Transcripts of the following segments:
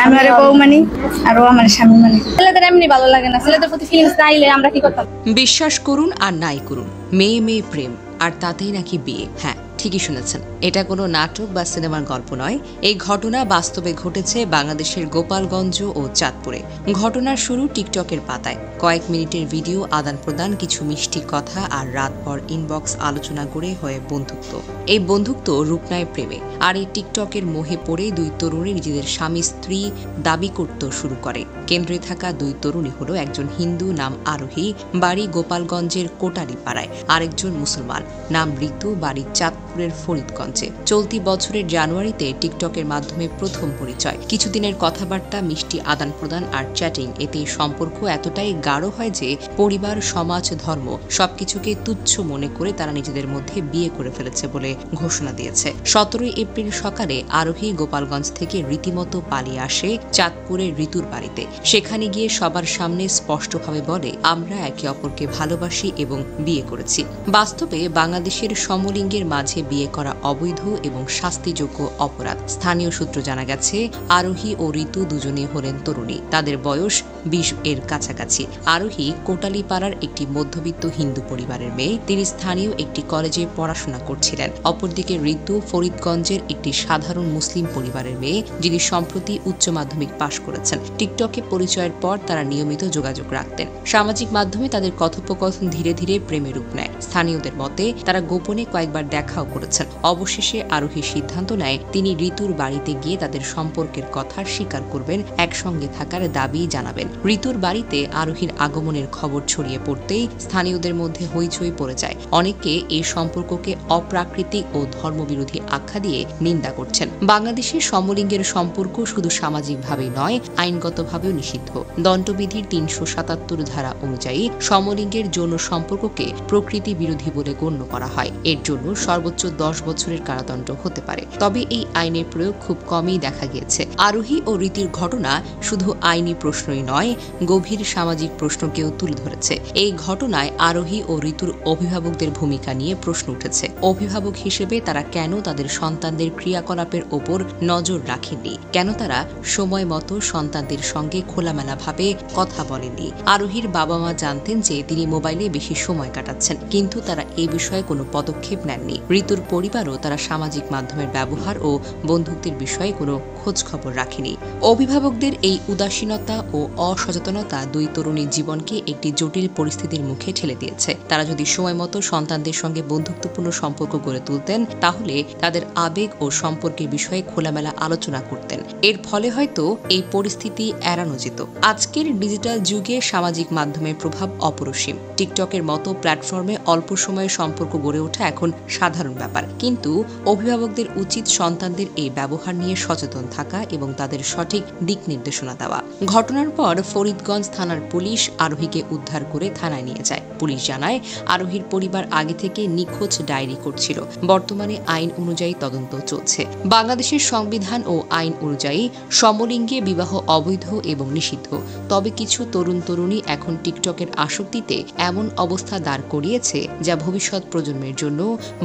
আমি আরে বউ মানি আর ও আমার স্বামী মানি। ছেলেদের এমনি ভালো লাগে না, ছেলেদের প্রতি ফিলিংস না আইলে আমরা কি করতাম? বিশ্বাস করুন আর নাই করুন, মেয়ে মেয়ে প্রেম আর তাতেই নাকি বিয়ে। হ্যাঁ, ঠিকই শুনেছেন, এটা কোনো নাটক বা সিনেমার গল্প নয়। এই ঘটনা বাস্তবে ঘটেছে বাংলাদেশের গোপালগঞ্জ ও চাঁদপুরে। ঘটনার শুরু টিকটকের পাতায়, কয়েক মিনিটের ভিডিও আদান প্রদান, কিছু মিষ্টি কথা আর রাতভর ইনবক্স আলোচনা করে হয়ে বন্ধুত্ব। এই বন্ধুত্ব রূপ নেয় প্রেমে, আর এই টিকটকের মোহে পড়ে দুই তরুণী নিজেদের স্বামী স্ত্রী দাবি করতে শুরু করে। কেন্দ্রে থাকা দুই তরুণী হলো একজন হিন্দু, নাম আরোহী, বাড়ি গোপালগঞ্জের কোটালি পাড়ায়, আরেকজন মুসলমান, নাম ঋতু, বাড়ি চাঁদপুরের ফরিদগঞ্জে। চলতি বছরের জানুয়ারিতে টিকটকের মাধ্যমে প্রথম পরিচয়। কিছুদিনের কথাবার্তা, মিষ্টি আদান প্রদান আর চ্যাটিং, এতে সম্পর্ক এতটাই গাঢ় হয় যে পরিবার, সমাজ, ধর্ম সবকিছুকে তুচ্ছ মনে করে তারা নিজেদের মধ্যে বিয়ে করে ফেলেছে বলে ঘোষণা দিয়েছে। 17 এপ্রিল সকালে আরোহী গোপালগঞ্জ থেকে রীতিমতো পালিয়ে আসে চাঁদপুরের ঋতুর বাড়িতে। সেখানে গিয়ে সবার সামনে স্পষ্টভাবে বলে, আমরা একে অপরকে ভালোবাসি এবং বিয়ে করেছি। বাস্তবে বাংলাদেশের সমলিঙ্গের মাঝে বিয়ে করা অবৈধ এবং শাস্তিযোগ্য অপরাধ। স্থানীয় সূত্র জানা গেছে, আরোহী ও ঋতু দুজনেই হলেন তরুণী, তাদের বয়স 20 এর কাছাকাছি। আরোহী কোটালীপাড়ার একটি মধ্যবিত্ত হিন্দু পরিবারের মেয়ে, তিনি স্থানীয় একটি কলেজে পড়াশোনা করছিলেন। অপরদিকে ঋতু ফরিদগঞ্জের একটি সাধারণ মুসলিম পরিবারের মেয়ে, যিনি সম্প্রতি উচ্চ মাধ্যমিক পাশ করেছেন। টিকটকে পরিচয়ের পর তারা নিয়মিত যোগাযোগ রাখতেন। সামাজিক মাধ্যমে তাদের কথোপকথন ধীরে ধীরে প্রেমে রূপ নেয়। স্থানীয়দের মতে তারা গোপনে কয়েকবার দেখাও করেছেন। অবশেষে আরোহী সিদ্ধান্ত নেয় তিনি ঋতুর বাড়িতে গিয়ে তাদের সম্পর্কের কথা স্বীকার করবেন, একসঙ্গে থাকার দাবি জানাবেন। ঋতুর বাড়িতে আরোহীর আগমনের খবর ছড়িয়ে পড়তেই স্থানীয়দের মধ্যে হইচই পড়ে যায়। অনেকে এই সম্পর্ককে অপ্রাকৃতিক ও ধর্মবিরোধী আখ্যা দিয়ে নিন্দা করছেন। বাংলাদেশের সমলিঙ্গের সম্পর্ক শুধু সামাজিকভাবেই নয়, আইনগতভাবেও নিষিদ্ধ। দণ্ডবিধির 377 ধারা অনুযায়ী সমলিঙ্গের যৌন সম্পর্ককে প্রকৃতি বিরোধী বলে গণ্য করা হয়। এর জন্য সর্বোচ্চ 10 বছরের কারাদণ্ড হতে পারে। তবে এই আইনের প্রয়োগ খুব কমই দেখা গিয়েছে। আরোহী ও রীতির ঘটনা শুধু আইনি প্রশ্নই নয়, গভীর সামাজিক প্রশ্নকেও তুলে ধরেছে। এই ঘটনায় আরোহী ও ঋতুর অভিভাবকদের ভূমিকা নিয়ে প্রশ্ন উঠেছে। অভিভাবক হিসেবে তারা কেন তাদের সন্তানদের ক্রিয়াকলাপের ওপর নজর রাখেননি? কেন তারা সময় মতো সন্তানদের সঙ্গে খোলামেলাভাবে কথা বলেননি? আরোহীর বাবা মা জানতেন যে তিনি মোবাইলে বেশি সময় কাটাচ্ছেন, কিন্তু তারা এই বিষয়ে কোনো পদক্ষেপ নেননি। ঋতুর পরিবারও তারা সামাজিক মাধ্যমের ব্যবহার ও বন্ধুত্বের বিষয়ে কোনো খোঁজ খবর রাখেনি। অভিভাবকদের এই উদাসীনতা ও অসচেতনতা দুই তরুণীর জীবনকে একটি জটিল পরিস্থিতির মুখে ঠেলে দিয়েছে। তারা যদি সময় মতো সন্তানদের সঙ্গে বন্ধুত্বপূর্ণ সম্পর্ক গড়ে তুলতেন, তাহলে তাদের আবেগ ও সম্পর্কের বিষয়ে খোলামেলা আলোচনা করতেন। এর ফলে হয়তো এই পরিস্থিতি এড়ানো যেত। আজকের ডিজিটাল যুগে সামাজিক মাধ্যমের প্রভাব অপরিসীম। টিকটকের মতো প্ল্যাটফর্মে অল্প সময়ে সম্পর্ক গড়ে ওঠা এখন সাধারণ ব্যাপার, কিন্তু অভিভাবকদের উচিত সন্তানদের এই ব্যবহার নিয়ে সচেতন থাকা এবং তাদের সঠিক দিক নির্দেশনা দেওয়া। ঘটনার পর ফরিদগঞ্জ থানার পুলিশ আরোহীকে উদ্ধার করে থানায় নিয়ে যায়। পুলিশ জানায়, আরোহীর পরিবার আগে থেকে নিখোঁজ ডায়েরি করছিল। বর্তমানে আইন অনুযায়ী তদন্ত চলছে। বাংলাদেশের সংবিধান ও আইন অনুযায়ী সমলিঙ্গে বিবাহ অবৈধ এবং নিষিদ্ধ। তবে কিছু তরুণ তরুণী এখন টিকটকের আসক্তিতে এমন অবস্থা দাঁড় করিয়েছে, যা ভবিষ্যৎ প্রজন্মের জন্য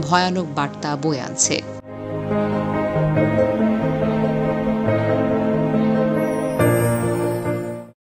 ভয়ানক বার্তা বয়ে আনছে।